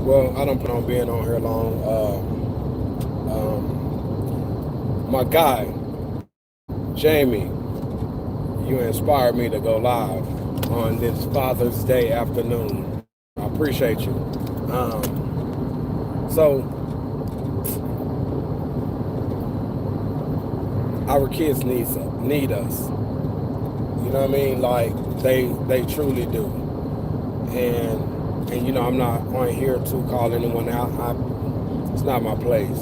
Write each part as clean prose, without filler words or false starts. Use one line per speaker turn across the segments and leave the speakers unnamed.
Well, I don't plan on being on here long. My guy, Jamie, you inspired me to go live on this Father's Day afternoon. I appreciate you. So, our kids need us. You know what I mean? Like they truly do. And I'm not on here to call anyone out. It's not my place.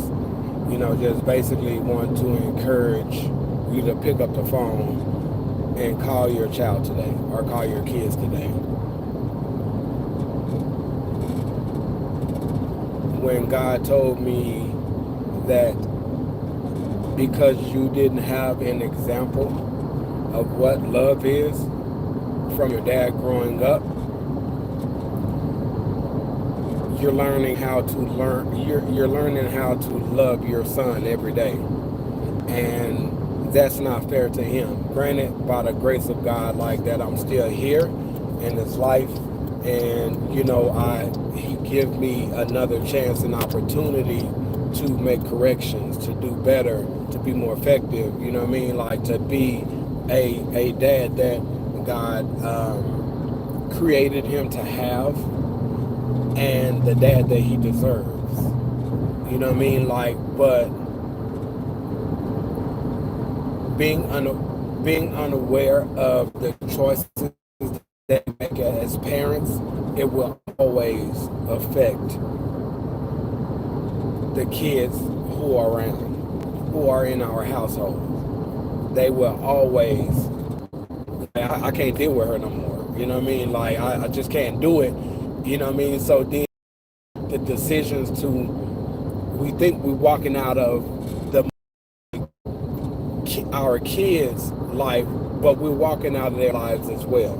Just basically want to encourage you to pick up the phone and call your child today or call your kids today. When God told me that because you didn't have an example of what love is from your dad growing up, you're learning how to love your son every day. And that's not fair to him. Granted, by the grace of God, like that, I'm still here in his life, and he give me another chance and opportunity to make corrections, to do better, to be more effective. You know what I mean? Like to be a dad that God created him to have, and the dad that he deserves. You know what I mean? Like, but being unaware of the choices that we make as parents, it will always affect the kids who are around, who are in our household. They will always, I can't deal with her no more. You know what I mean? Like, I just can't do it. You know what I mean? So then the decisions we think we're walking out of our kids' life, but we're walking out of their lives as well.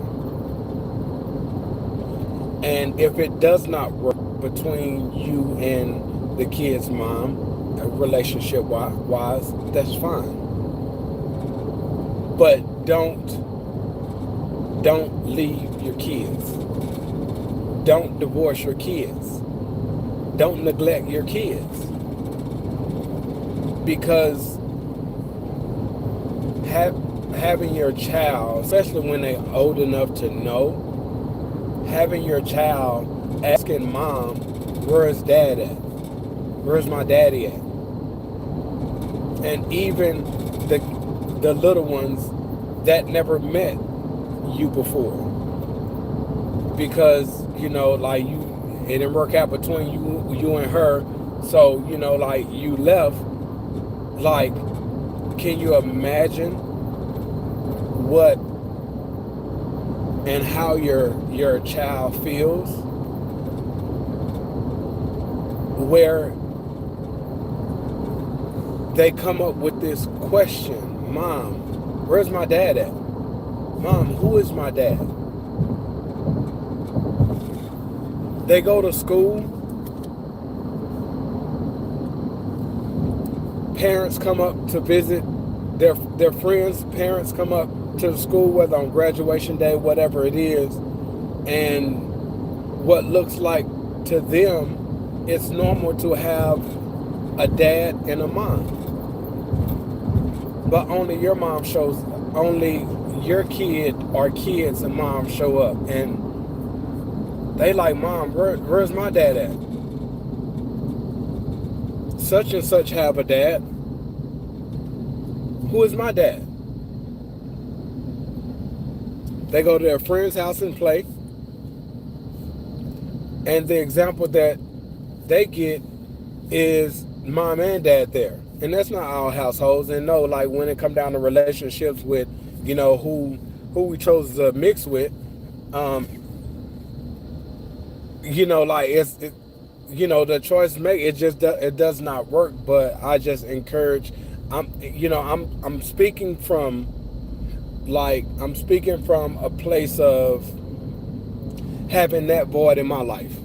And if it does not work between you and the kid's mom, relationship-wise, that's fine. But don't leave your kids. Don't divorce your kids. Don't neglect your kids. Because having your child, especially when they're old enough to know, having your child asking mom, where's dad at? Where's my daddy at? And even the little ones that never met you before. Because, like it didn't work out between you and her. So, like you left. Like, can you imagine what and how your child feels? Where they come up with this question, Mom, where's my dad at? Mom, who is my dad? They go to school. Parents come up to visit their friends. Parents come up to the school, whether on graduation day, whatever it is, and what looks like to them, it's normal to have a dad and a mom. But only your kid or kids and mom show up, and they like, Mom, where's my dad at? Such and such have a dad. Who is my dad? They go to their friend's house and play. And the example that they get is mom and dad there. And that's not all households. And no, like when it come down to relationships with, who we chose to mix with, like the choice make it does not work. But I just encourage. I'm speaking from a place of having that void in my life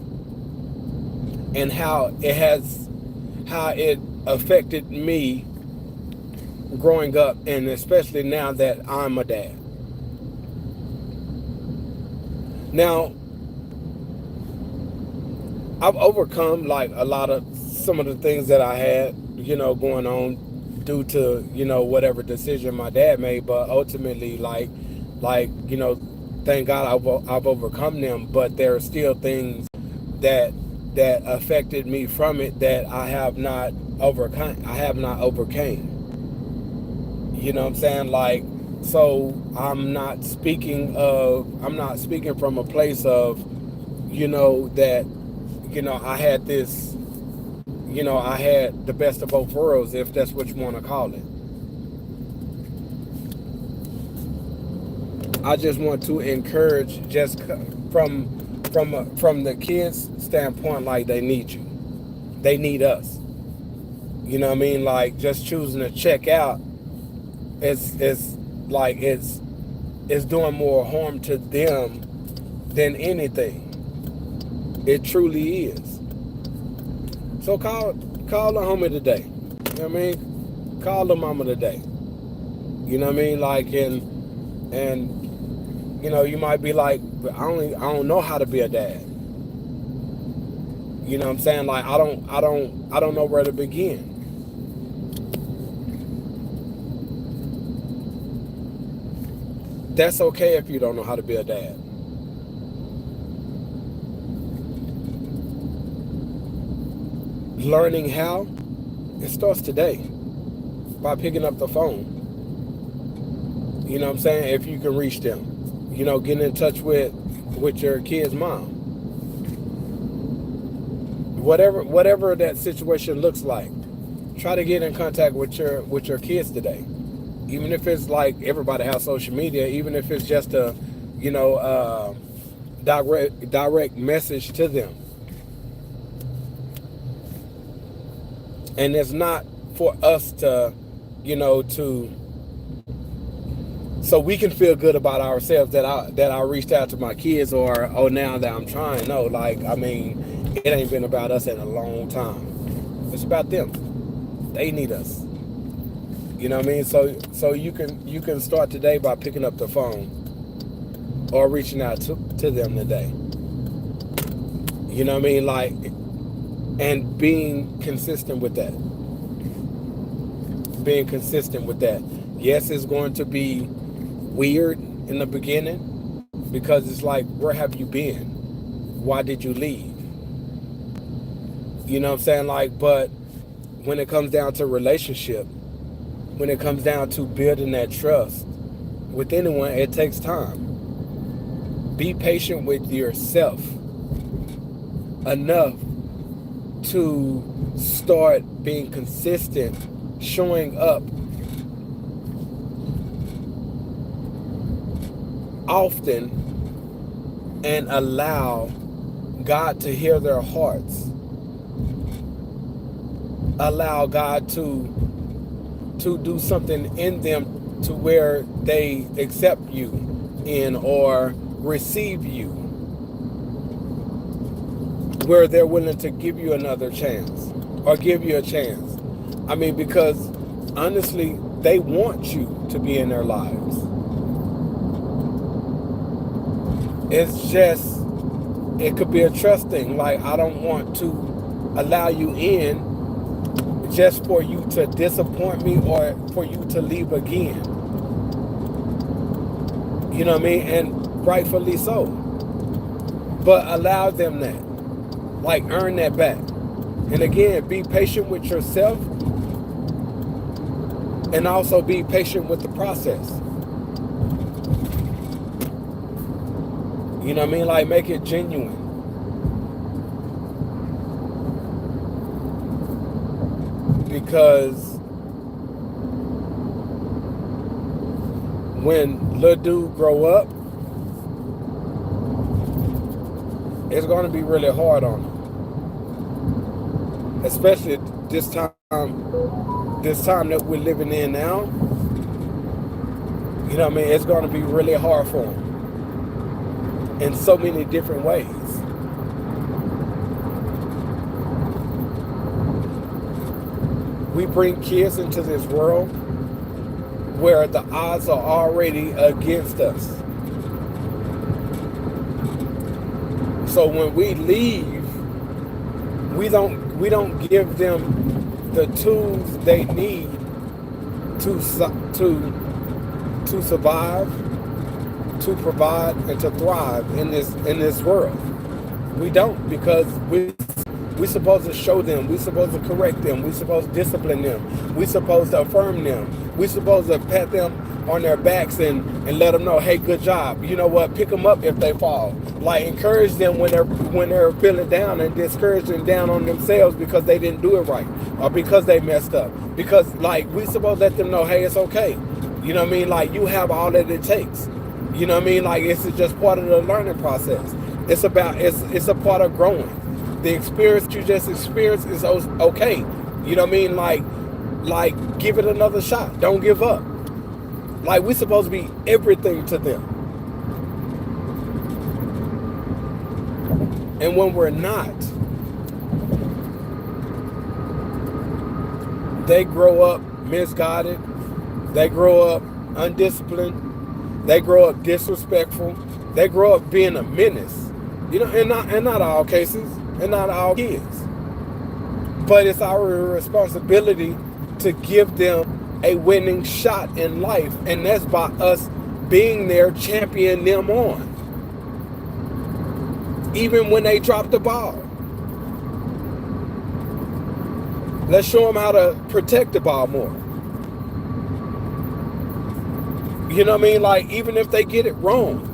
and how it affected me growing up, and especially now that I'm a dad. Now, I've overcome like a lot of some of the things that I had, going on due to, whatever decision my dad made. But ultimately, thank God I've overcome them. But there are still things that that affected me from it that I have not overcome. I have not overcame. You know what I'm saying? Like, so I'm not speaking from a place of, that, I had this, I had the best of both worlds, if that's what you want to call it. I just want to encourage, just from the kids' standpoint, like they need you, they need us. You know what I mean? Like just choosing to check out, it's like it's doing more harm to them than anything. It truly is. So call the homie today. You know what I mean? Call the mama today. You know what I mean? Like and you might be like, but I don't know how to be a dad. You know what I'm saying? Like I don't know where to begin. That's okay if you don't know how to be a dad. Learning how, it starts today by picking up the phone. You know what I'm saying? If you can reach them. Getting in touch with your kid's mom. Whatever that situation looks like, try to get in contact with your kids today. Even if it's like everybody has social media, even if it's just a, direct message to them. And it's not for us to, so we can feel good about ourselves that I reached out to my kids, or now that I'm trying. No, like I mean, it ain't been about us in a long time. It's about them. They need us. You know what I mean? So you can start today by picking up the phone or reaching out to them today. You know what I mean? Like, and being consistent with that. Being consistent with that. Yes, it's going to be weird in the beginning because it's like, where have you been? Why did you leave? You know what I'm saying? Like, but when it comes down to relationship, when it comes down to building that trust with anyone, it takes time. Be patient with yourself enough to start being consistent, showing up often, and allow God to hear their hearts. Allow God to do something in them to where they accept you in or receive you, where they're willing to give you another chance or give you a chance. I mean, because honestly, they want you to be in their lives. It's just, it could be a trust thing. Like, I don't want to allow you in just for you to disappoint me or for you to leave again. You know what I mean? And rightfully so. But allow them that. Like, earn that back. And again, be patient with yourself and also be patient with the process. You know what I mean? Like, make it genuine. Because when little dude grow up, it's going to be really hard on him. Especially this time that we're living in now. You know what I mean? It's going to be really hard for him in so many different ways. We bring kids into this world where the odds are already against us. So when we leave, we don't give them the tools they need to to survive, to provide, and to thrive in this world. We don't, because we supposed to show them. We supposed to correct them. We supposed to discipline them. We supposed to affirm them. We supposed to pat them on their backs and let them know, hey, good job. You know what? Pick them up if they fall. Like, encourage them when they're feeling down, and discourage them down on themselves because they didn't do it right, or because they messed up. Because, like, we supposed to let them know, hey, it's okay. You know what I mean? Like, you have all that it takes. You know what I mean? Like, it's just part of the learning process. It's a part of growing. The experience you just experienced is okay. You know what I mean? Like, give it another shot. Don't give up. Like, we're supposed to be everything to them. And when we're not, they grow up misguided. They grow up undisciplined. They grow up disrespectful. They grow up being a menace. You know, and not all cases, and not all kids. But it's our responsibility to give them a winning shot in life, and that's by us being there, championing them on, even when they drop the ball. Let's show them how to protect the ball more. You know what I mean? Like, even if they get it wrong,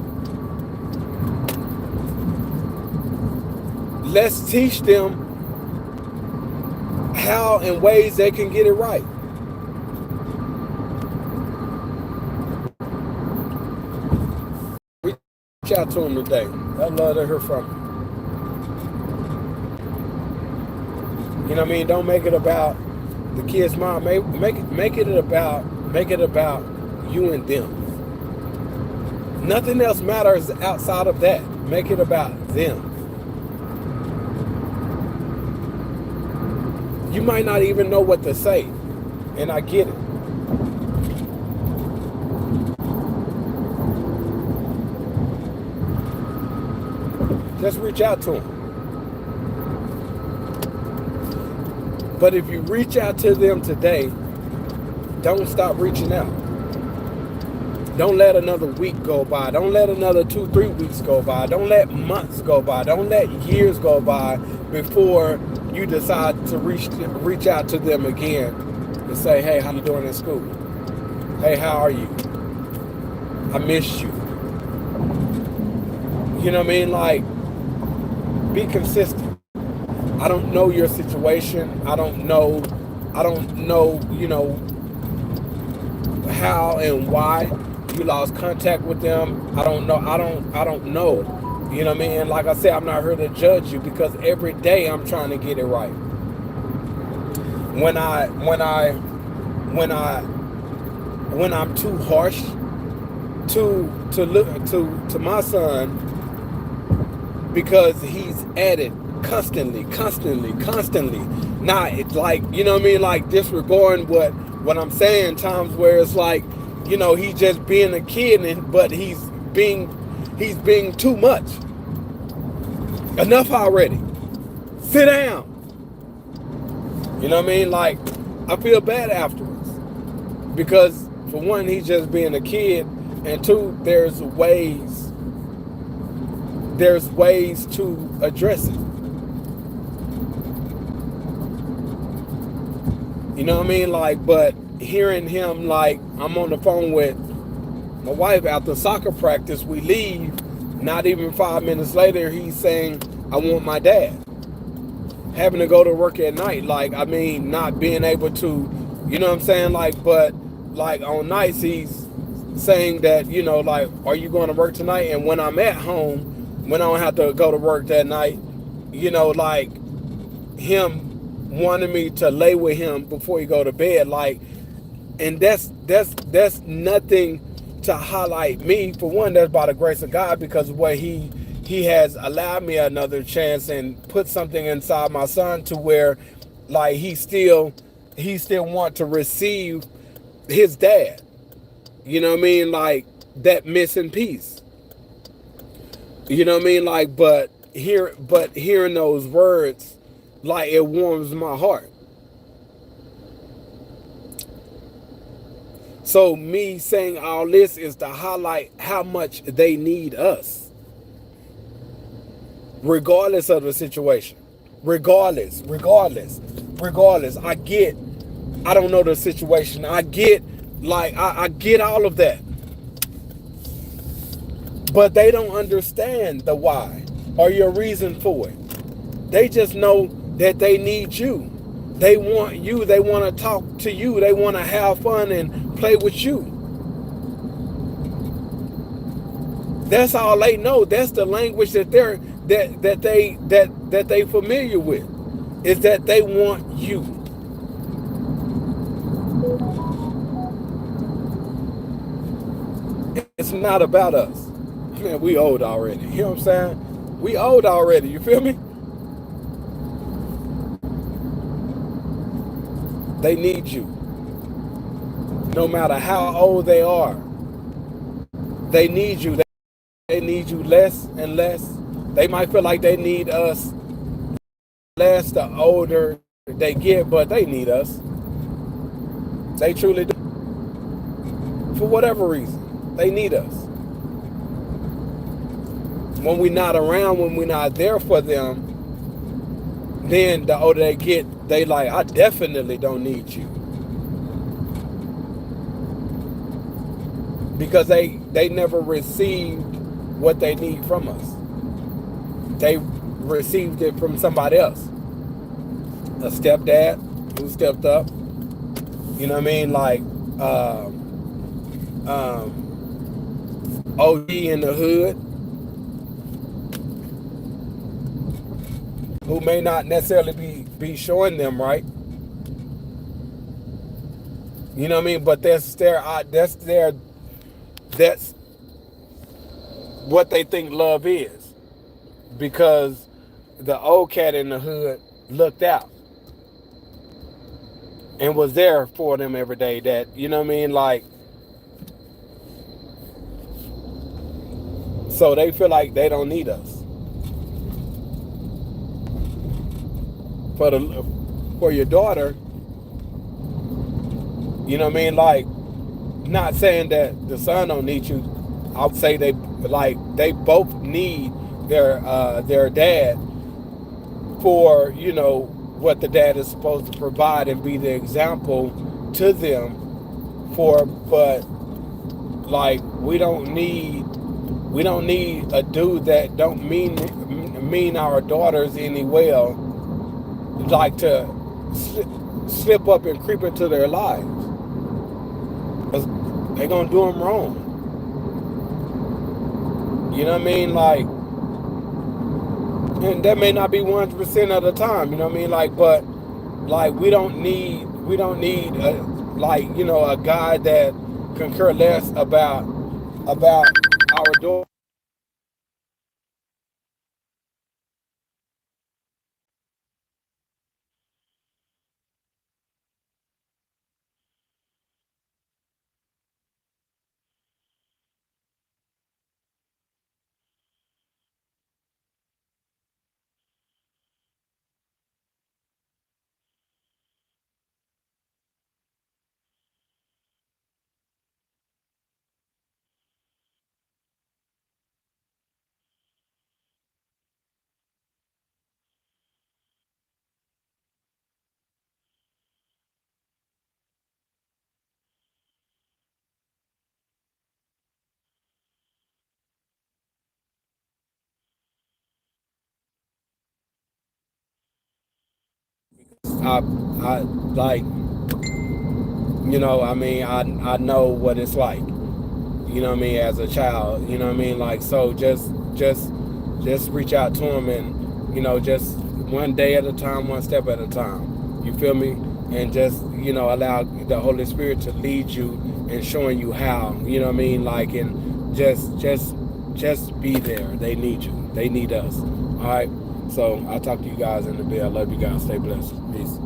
let's teach them how and ways they can get it right. Reach out to them today. I'd love to hear from you. You know what I mean? Don't make it about the kid's mom. Make it about you and them. Nothing else matters outside of that. Make it about them. You might not even know what to say, and I get it. Just reach out to them. But if you reach out to them today, don't stop reaching out. Don't let another week go by. Don't let another 2-3 weeks go by. Don't let months go by. Don't let years go by before you decide to reach out to them again and say, hey, how you doing in school? Hey, how are you? I missed you. You know what I mean? Like, be consistent. I don't know your situation. I don't know, you know, how and why you lost contact with them. I don't know. You know what I mean? And like I said, I'm not here to judge you, because every day I'm trying to get it right. When I'm too harsh to my son, because he's at it constantly. Nah, it's like, you know what I mean? Like, disregarding what I'm saying, times where it's like, you know, he's just being a kid, but he's being too much. Enough already. Sit down. You know what I mean? Like, I feel bad afterwards, because for one, he's just being a kid, and two, there's ways to address it. You know what I mean? Like, but hearing him, like, I'm on the phone with my wife after soccer practice, we leave, not even 5 minutes later, he's saying, I want my dad. Having to go to work at night, like, I mean, not being able to, you know what I'm saying? Like, but, like, on nights, he's saying that, you know, like, are you going to work tonight? And when I'm at home, when I don't have to go to work that night, you know, like, him wanting me to lay with him before he go to bed, like, and that's nothing to highlight me. For one, that's by the grace of God, because what he has allowed me another chance and put something inside my son to where, like, he still want to receive his dad. You know what I mean? Like, that missing piece. You know what I mean? Like, but hearing those words, like it warms my heart. So me saying all this is to highlight how much they need us, regardless of the situation. Regardless. I don't know the situation. I get all of that. But they don't understand the why or your reason for it. They just know that they need you. They want you. They want to talk to you. They want to have fun and play with you. That's all they know. That's the language that they familiar with. Is that they want you. It's not about us. Man, we old already. You know what I'm saying? We old already. You feel me? They need you. No matter how old they are, they need you. They need you less and less. They might feel like they need us less the older they get, but they need us. They truly do. For whatever reason, they need us. When we're not around, when we're not there for them, then the older they get, they like, I definitely don't need you. Because they never received what they need from us. They received it from somebody else. A stepdad who stepped up. You know what I mean? Like OG in the hood, who may not necessarily be showing them right. You know what I mean? But that's what they think love is. Because the old cat in the hood looked out and was there for them every day. That, you know what I mean? Like, so they feel like they don't need us. For your daughter, you know what I mean? Like, not saying that the son don't need you. I would say they both need their dad for, you know, what the dad is supposed to provide and be the example to them for. But like, we don't need a dude that don't mean our daughters any well, like to slip up and creep into their lives. Because they're going to do them wrong. You know what I mean? Like, and that may not be 100% of the time, you know what I mean? Like, but like, we don't need like, you know, a guy that can care less about our daughter. I like, you know, I mean, I know what it's like, you know what I mean, as a child, you know what I mean? Like, so just reach out to them, and, you know, just one day at a time, one step at a time. You feel me? And just, you know, allow the Holy Spirit to lead you and showing you how, you know what I mean? Like, and just be there. They need you. They need us. All right. So I'll talk to you guys in a bit. I love you guys. Stay blessed. Peace.